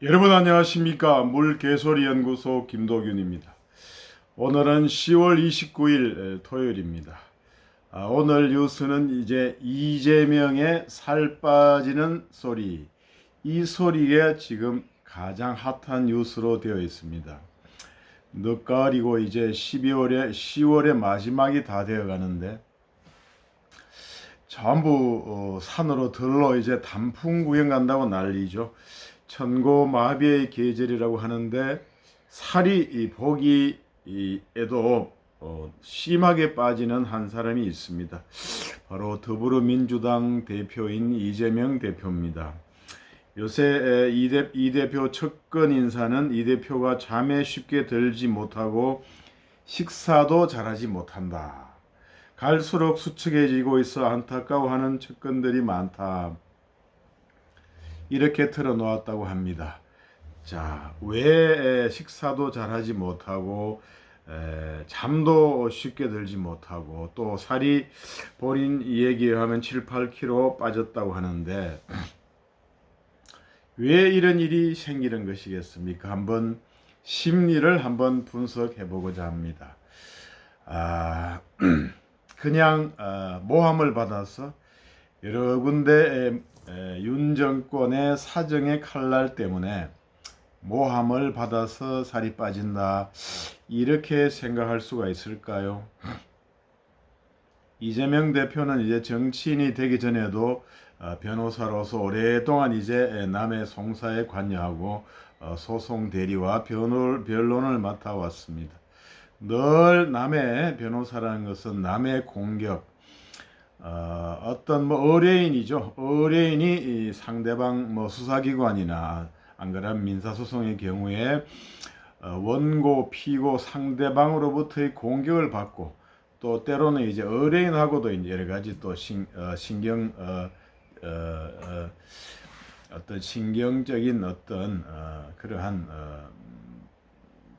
여러분 안녕하십니까? 물개소리연구소 김도균입니다. 오늘은 10월 29일 토요일입니다. 오늘 뉴스는 이제 이재명의 살 빠지는 소리, 이 소리가 지금 가장 핫한 뉴스로 되어 있습니다. 늦가을이고 이제 10월의 마지막이 다 되어 가는데 전부 산으로 들러 이제 단풍 구경 간다고 난리죠. 천고마비의 계절이라고 하는데 살이 보기에도 심하게 빠지는 한 사람이 있습니다. 바로 더불어민주당 대표인 이재명 대표입니다. 요새 이 대표 측근 인사는 이 대표가 잠에 쉽게 들지 못하고 식사도 잘하지 못한다. 갈수록 수척해지고 있어 안타까워하는 측근들이 많다. 이렇게 틀어놓았다고 합니다. 자, 왜 식사도 잘하지 못하고 잠도 쉽게 들지 못하고 또 살이 본인 얘기에 하면 7, 8kg 빠졌다고 하는데 왜 이런 일이 생기는 것이겠습니까? 한번 심리를 한번 분석해 보고자 합니다. 그냥 모함을 받아서 여러 군데 윤 정권의 사정의 칼날 때문에 모함을 받아서 살이 빠진다, 이렇게 생각할 수가 있을까요? 이재명 대표는 이제 정치인이 되기 전에도 변호사로서 오랫동안 이제 남의 송사에 관여하고 소송 대리와 변론을 맡아왔습니다. 늘 남의 변호사라는 것은 남의 공격, 어떤 의뢰인이죠. 의뢰인이 상대방 수사기관이나 안 그러면 민사소송의 경우에 원고, 피고, 상대방으로부터의 공격을 받고 또 때로는 이제 의뢰인하고도 이제 여러 가지 또 어떤 신경적인 어떤 그러한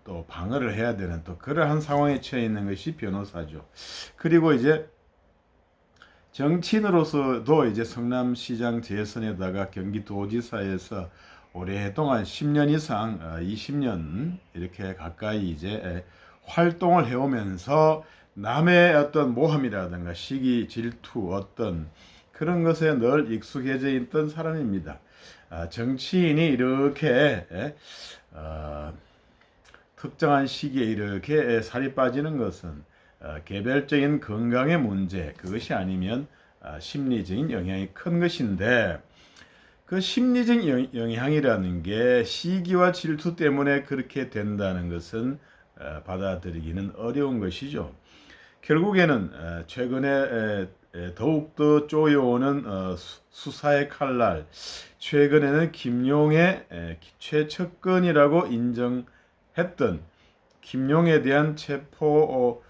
또 방어를 해야 되는 또 그러한 상황에 처해 있는 것이 변호사죠. 그리고 이제 정치인으로서도 이제 성남시장 재선에다가 경기도지사에서 오랫동안 10년 이상, 20년 이렇게 가까이 이제 활동을 해오면서 남의 어떤 모함이라든가 시기, 질투, 어떤 그런 것에 늘 익숙해져 있던 사람입니다. 정치인이 이렇게 특정한 시기에 이렇게 살이 빠지는 것은 개별적인 건강의 문제, 그것이 아니면 심리적인 영향이 큰 것인데, 그 심리적 영향이라는 게 시기와 질투 때문에 그렇게 된다는 것은 받아들이기는 어려운 것이죠. 결국에는 최근에 더욱더 쪼여오는 수사의 칼날, 최근에는 김용의 최측근이라고 인정했던 김용에 대한 체포에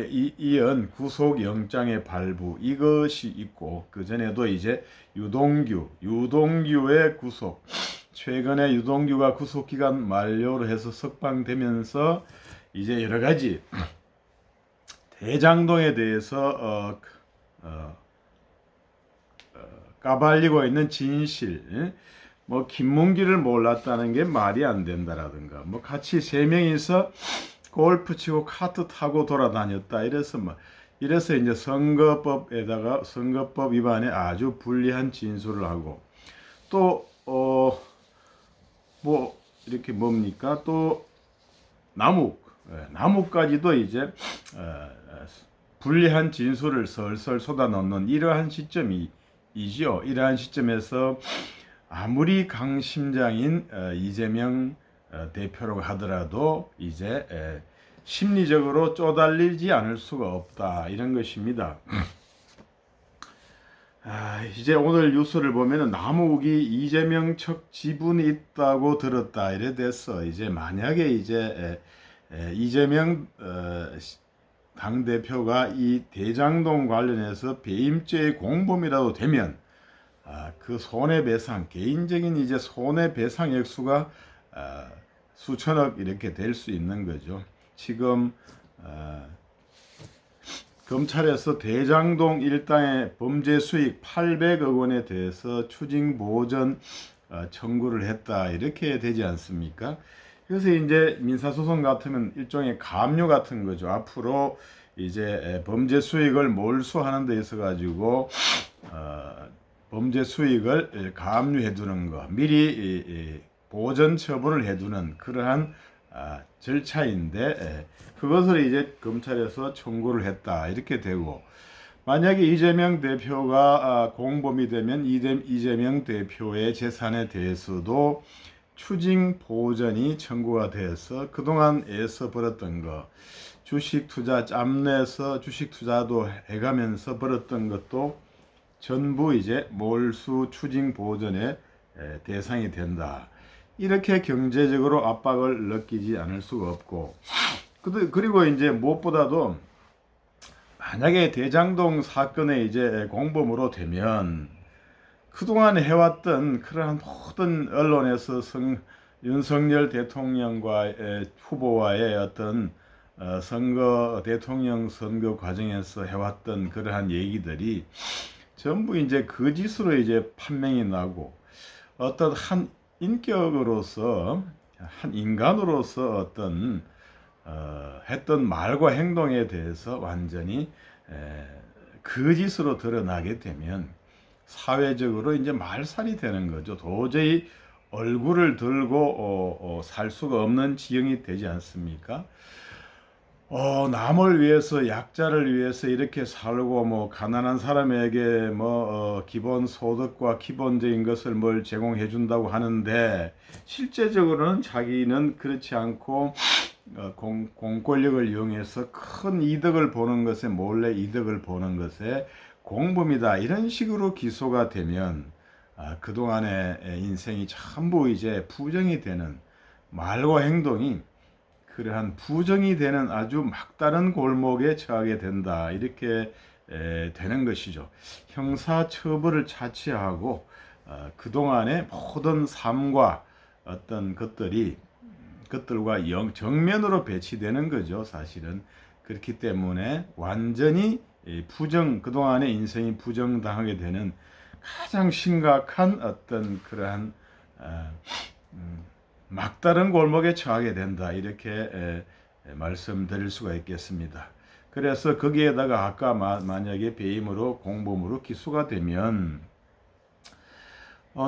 이은 구속영장의 발부, 이것이 있고, 그전에도 이제 유동규의 구속, 최근에 유동규가 구속기간 만료를 해서 석방되면서 이제 여러 가지 대장동에 대해서 까발리고 있는 진실, 김문기를 몰랐다는 게 말이 안 된다라든가, 같이 세 명이서 골프 치고 카트 타고 돌아다녔다, 이래서 이제 선거법 위반에 아주 불리한 진술을 하고, 또 이렇게 또 나무까지도 이제 불리한 진술을 설설 쏟아넣는 이러한 시점이지요. 이러한 시점에서 아무리 강심장인 이재명 대표라고 하더라도 이제 심리적으로 쪼달리지 않을 수가 없다, 이런 것입니다. 이제 오늘 뉴스를 보면은 나무욱이 이재명 측 지분이 있다고 들었다, 이래 됐어. 이제 만약에 이제 이재명 당 대표가 이 대장동 관련해서 배임죄의 공범이라도 되면 그 손해배상, 개인적인 이제 손해배상 액수가 수천억 이렇게 될 수 있는 거죠. 지금 검찰에서 대장동 일당의 범죄 수익 800억 원에 대해서 추징 보전 청구를 했다 이렇게 되지 않습니까? 그래서 이제 민사소송 같으면 일종의 가압류 같은 거죠. 앞으로 이제 범죄 수익을 몰수하는 데 있어 가지고 범죄 수익을 가압류해 두는 거, 미리 보전 처분을 해두는 그러한 절차인데 그것을 이제 검찰에서 청구를 했다 이렇게 되고, 만약에 이재명 대표가 공범이 되면 이재명 대표의 재산에 대해서도 추징 보전이 청구가 돼서 그동안 애써 벌었던 거, 주식 투자 짬내서 주식 투자도 해가면서 벌었던 것도 전부 이제 몰수 추징 보전의 대상이 된다. 이렇게 경제적으로 압박을 느끼지 않을 수가 없고, 그리고 이제 무엇보다도 만약에 대장동 사건에 이제 공범으로 되면 그동안 해왔던 그러한 모든 언론에서 윤석열 대통령과의 후보와의 어떤 선거, 대통령 선거 과정에서 해왔던 그러한 얘기들이 전부 이제 거짓으로 이제 판명이 나고, 어떤 한 인격으로서, 한 인간으로서 어떤 했던 말과 행동에 대해서 완전히 거짓으로 드러나게 되면 사회적으로 이제 말살이 되는 거죠. 도저히 얼굴을 들고 살 수가 없는 지경이 되지 않습니까? 남을 위해서, 약자를 위해서 이렇게 살고, 뭐 가난한 사람에게 기본 소득과 기본적인 것을 뭘 제공해 준다고 하는데, 실제적으로는 자기는 그렇지 않고 공권력을 이용해서 큰 이득을 보는 것에, 몰래 이득을 보는 것에 공범이다 이런 식으로 기소가 되면 그동안의 인생이 전부 이제 부정이 되는, 말과 행동이 그러한 부정이 되는 아주 막다른 골목에 처하게 된다 이렇게 되는 것이죠. 형사처벌을 자체하고 그동안의 모든 삶과 어떤 것들과 정면으로 배치되는 거죠, 사실은. 그렇기 때문에 완전히 그동안의 인생이 부정당하게 되는 가장 심각한 어떤 그러한 막다른 골목에 처하게 된다 이렇게 말씀드릴 수가 있겠습니다. 그래서 거기에다가 아까 만약에 배임으로 공범으로 기소가 되면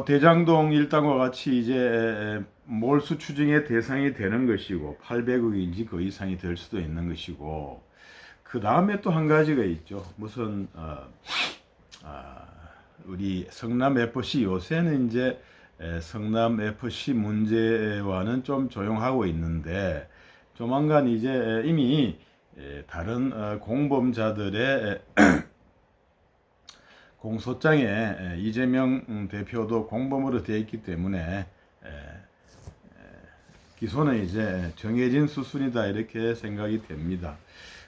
대장동 일당과 같이 이제 몰수 추징의 대상이 되는 것이고, 800억인지 그 이상이 될 수도 있는 것이고, 그 다음에 또 한 가지가 있죠. 무슨 우리 성남 FC 요새는 이제 성남 FC 문제와는 좀 조용하고 있는데, 조만간 이제 이미 다른 공범자들의 공소장에 이재명 대표도 공범으로 되어 있기 때문에 기소는 이제 정해진 수순이다 이렇게 생각이 됩니다.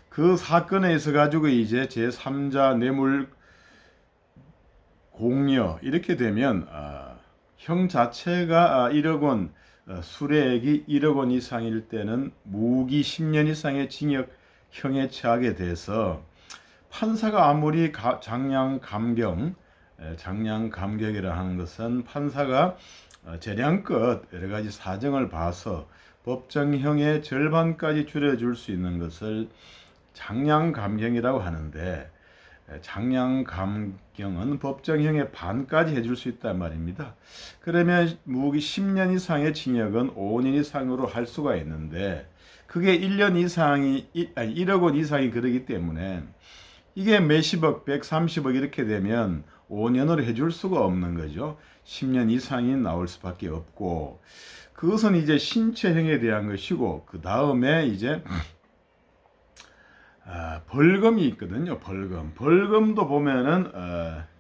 그 사건에 있어 가지고 이제 제3자 뇌물 공여 이렇게 되면 형 자체가 1억 원, 수뢰액이 1억 원 이상일 때는 무기 10년 이상의 징역형에 처하게 돼서, 판사가 아무리 장량감경이라 하는 것은 판사가 재량껏 여러 가지 사정을 봐서 법정형의 절반까지 줄여줄 수 있는 것을 장량감경이라고 하는데, 장량감경은 법정형의 반까지 해줄 수 있단 말입니다. 그러면 무기 10년 이상의 징역은 5년 이상으로 할 수가 있는데, 그게 1년 이상이 1억 원 이상이 그러기 때문에 이게 몇십억, 130억 이렇게 되면 5년으로 해줄 수가 없는 거죠. 10년 이상이 나올 수밖에 없고, 그것은 이제 신체형에 대한 것이고, 그 다음에 이제 벌금이 있거든요. 벌금도 보면은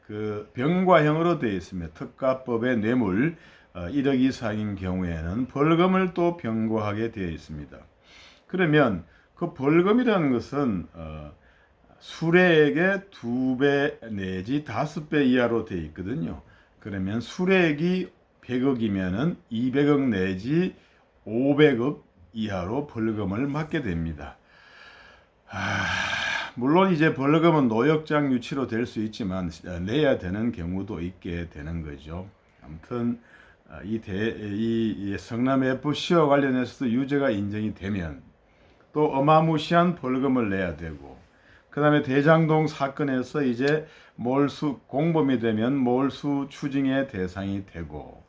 그 병과형으로 되어 있습니다. 특가법의 뇌물 1억 이상인 경우에는 벌금을 또 병과하게 되어 있습니다. 그러면 그 벌금이라는 것은 수뢰액의 2배 내지 5배 이하로 되어 있거든요. 그러면 수뢰액이 100억이면은 200억 내지 500억 이하로 벌금을 맞게 됩니다. 물론 이제 벌금은 노역장 유치로 될 수 있지만 내야 되는 경우도 있게 되는 거죠. 아무튼 이 성남 FC와 관련해서도 유죄가 인정이 되면 또 어마무시한 벌금을 내야 되고, 그 다음에 대장동 사건에서 이제 공범이 되면 몰수 추징의 대상이 되고,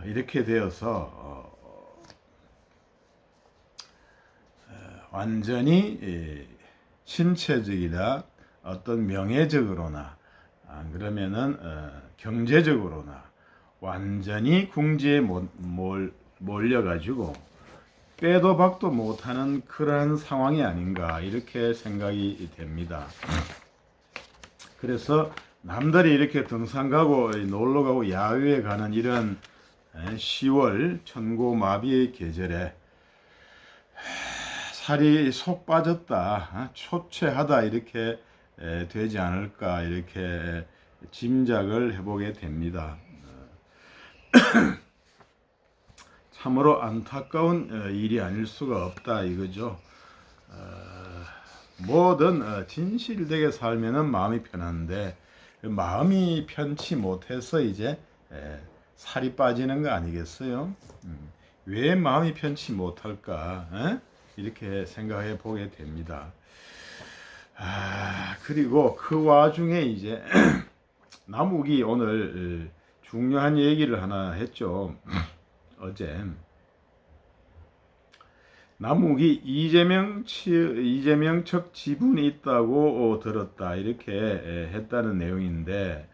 이렇게 되어서 완전히 신체적이나 어떤 명예적으로나 그러면은 경제적으로나 완전히 궁지에 몰려가지고 빼도 박도 못하는 그러한 상황이 아닌가 이렇게 생각이 됩니다. 그래서 남들이 이렇게 등산 가고 놀러 가고 야외에 가는 이런 10월 천고마비의 계절에 살이 속 빠졌다, 초췌하다 이렇게 되지 않을까 이렇게 짐작을 해보게 됩니다. 참으로 안타까운 일이 아닐 수가 없다 이거죠. 뭐든 진실되게 살면은 마음이 편한데 마음이 편치 못해서 이제 살이 빠지는 거 아니겠어요? 왜 마음이 편치 못할까? 이렇게 생각해 보게 됩니다. 그리고 그 와중에 이제 남욱이 오늘 중요한 얘기를 하나 했죠. 어제 남욱이 이재명 측 지분이 있다고 들었다 이렇게 했다는 내용인데,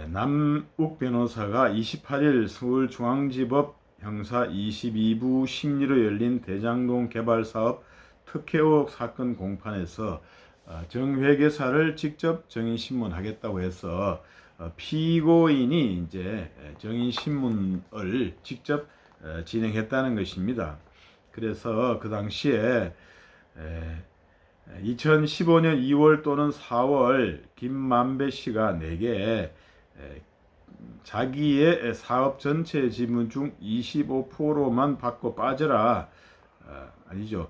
남욱 변호사가 28일 서울중앙지법 형사 22부 심리로 열린 대장동 개발사업 특혜 의혹 사건 공판에서 정회계사를 직접 정인신문하겠다고 해서 피고인이 이제 정인신문을 직접 진행했다는 것입니다. 그래서 그 당시에 2015년 2월 또는 4월 김만배 씨가 내게 자기의 사업 전체 지분 중 25%만 받고 빠져라. 아니죠.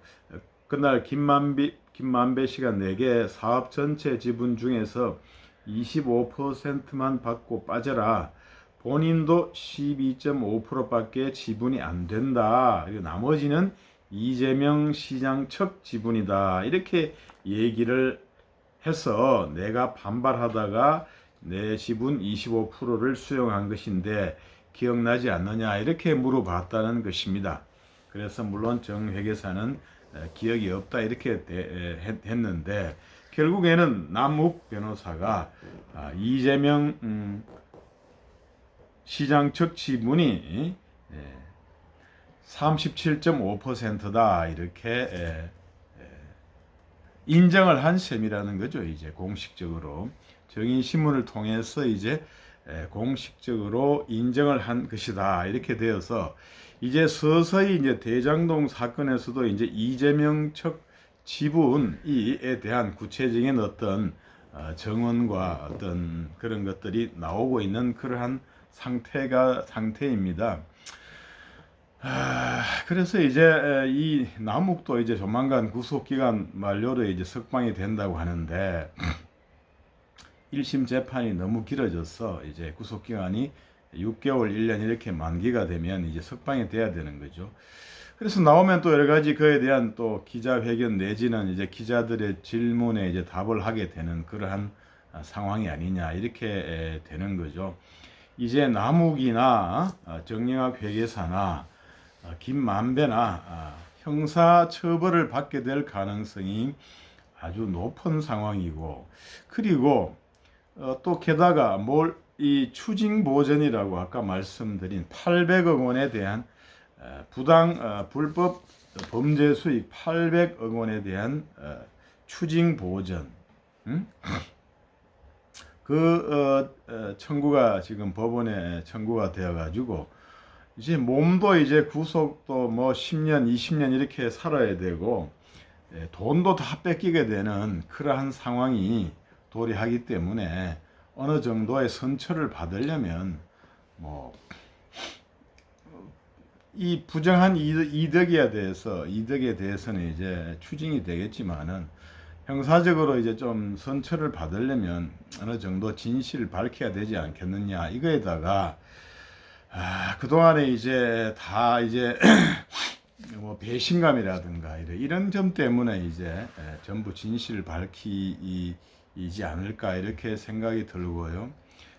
그날 김만배 씨가 내게 사업 전체 지분 중에서 25%만 받고 빠져라. 본인도 12.5%밖에 지분이 안 된다. 그리고 나머지는 이재명 시장 측 지분이다. 이렇게 얘기를 해서 내가 반발하다가 내 지분 25%를 수용한 것인데 기억나지 않느냐 이렇게 물어봤다는 것입니다. 그래서 물론 정 회계사는 기억이 없다 이렇게 했는데, 결국에는 남욱 변호사가 이재명 시장 측 지분이 37.5%다 이렇게 인정을 한 셈이라는 거죠. 이제 공식적으로 정인신문을 통해서 이제 공식적으로 인정을 한 것이다 이렇게 되어서 이제 서서히 이제 대장동 사건에서도 이제 이재명 측 지분에 대한 구체적인 어떤 정언과 어떤 그런 것들이 나오고 있는 그러한 상태입니다. 그래서 이제 이 남욱도 이제 조만간 구속기간 만료로 이제 석방이 된다고 하는데 1심 재판이 너무 길어져서 이제 구속기간이 6개월, 1년 이렇게 만기가 되면 이제 석방이 돼야 되는 거죠. 그래서 나오면 또 여러 가지 그에 대한 또 기자회견 내지는 이제 기자들의 질문에 이제 답을 하게 되는 그러한 상황이 아니냐 이렇게 되는 거죠. 이제 남욱이나 정영학 회계사나 김만배나 형사 처벌을 받게 될 가능성이 아주 높은 상황이고, 그리고 또 게다가 이 추징보전이라고 아까 말씀드린 800억 원에 대한 불법 범죄 수익 800억 원에 대한 추징보전, 청구가 지금 법원에 청구가 되어 가지고 이제 몸도 이제 구속도 뭐 10년 20년 이렇게 살아야 되고 돈도 다 뺏기게 되는 그러한 상황이 도래하기 때문에 어느 정도의 선처를 받으려면 뭐 이 부정한 이득에 대해서는 이제 추징이 되겠지만은 형사적으로 이제 좀 선처를 받으려면 어느 정도 진실을 밝혀야 되지 않겠느냐. 이거에다가 그동안에 이제 다 이제 뭐 배신감이라든가 이런 점 때문에 이제 전부 진실을 밝히지 않을까 이렇게 생각이 들고요.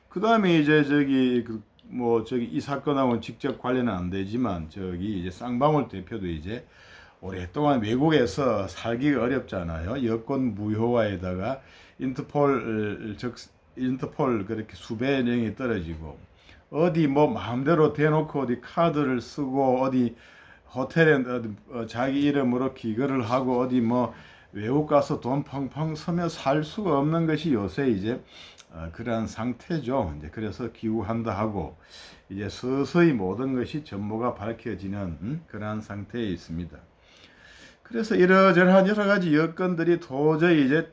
그 다음에 이제 저기 이 사건하고는 직접 관련은 안 되지만 저기 이제 쌍방울 대표도 이제 오랫동안 외국에서 살기가 어렵잖아요. 여권 무효화에다가 인터폴 그렇게 수배 명이 떨어지고 어디 뭐 마음대로 대놓고 어디 카드를 쓰고 어디 호텔에 자기 이름으로 기거를 하고 어디 뭐 외국 가서 돈 펑펑 쓰며 살 수가 없는 것이 요새 이제 그러한 상태죠. 이제 그래서 기우한다 하고 이제 서서히 모든 것이 전모가 밝혀지는 그러한 상태에 있습니다. 그래서 이러저러한 여러 가지 여건들이 도저히 이제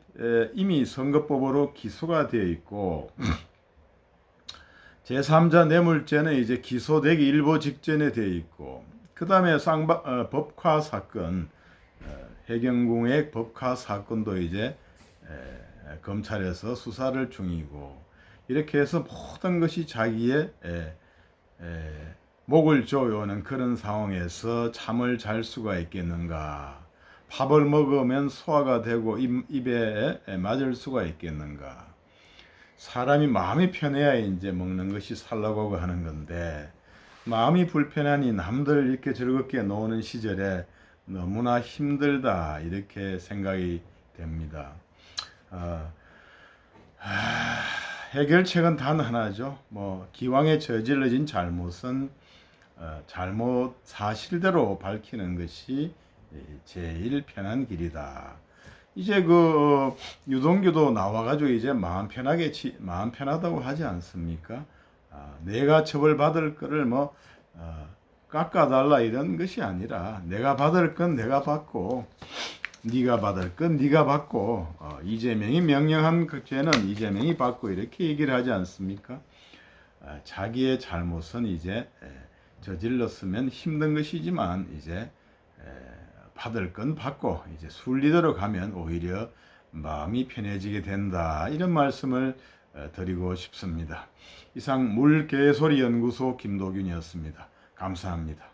이미 선거법으로 기소가 되어 있고 제3자 뇌물죄는 이제 기소되기 일보 직전에 되어 있고 그 다음에 법화 사건 해경궁의 법화 사건도 이제 검찰에서 수사를 중이고 이렇게 해서 모든 것이 자기의 목을 조여오는 그런 상황에서 잠을 잘 수가 있겠는가? 밥을 먹으면 소화가 되고 입에 맞을 수가 있겠는가? 사람이 마음이 편해야 이제 먹는 것이 살라고 하는 건데 마음이 불편하니 남들 이렇게 즐겁게 노는 시절에 너무나 힘들다 이렇게 생각이 됩니다. 해결책은 단 하나죠. 뭐 기왕에 저질러진 잘못은 잘못 사실대로 밝히는 것이 제일 편한 길이다. 이제 유동규도 나와가지고 이제 마음 편하다고 하지 않습니까? 내가 처벌받을 거를 뭐 깎아달라 이런 것이 아니라 내가 받을 건 내가 받고 네가 받을 건 네가 받고 이재명이 명령한 그 죄는 이재명이 받고 이렇게 얘기를 하지 않습니까? 자기의 잘못은 이제 저질렀으면 힘든 것이지만 이제 받을 건 받고 이제 순리대로 가면 오히려 마음이 편해지게 된다 이런 말씀을 드리고 싶습니다. 이상 물개소리 연구소 김도균이었습니다. 감사합니다.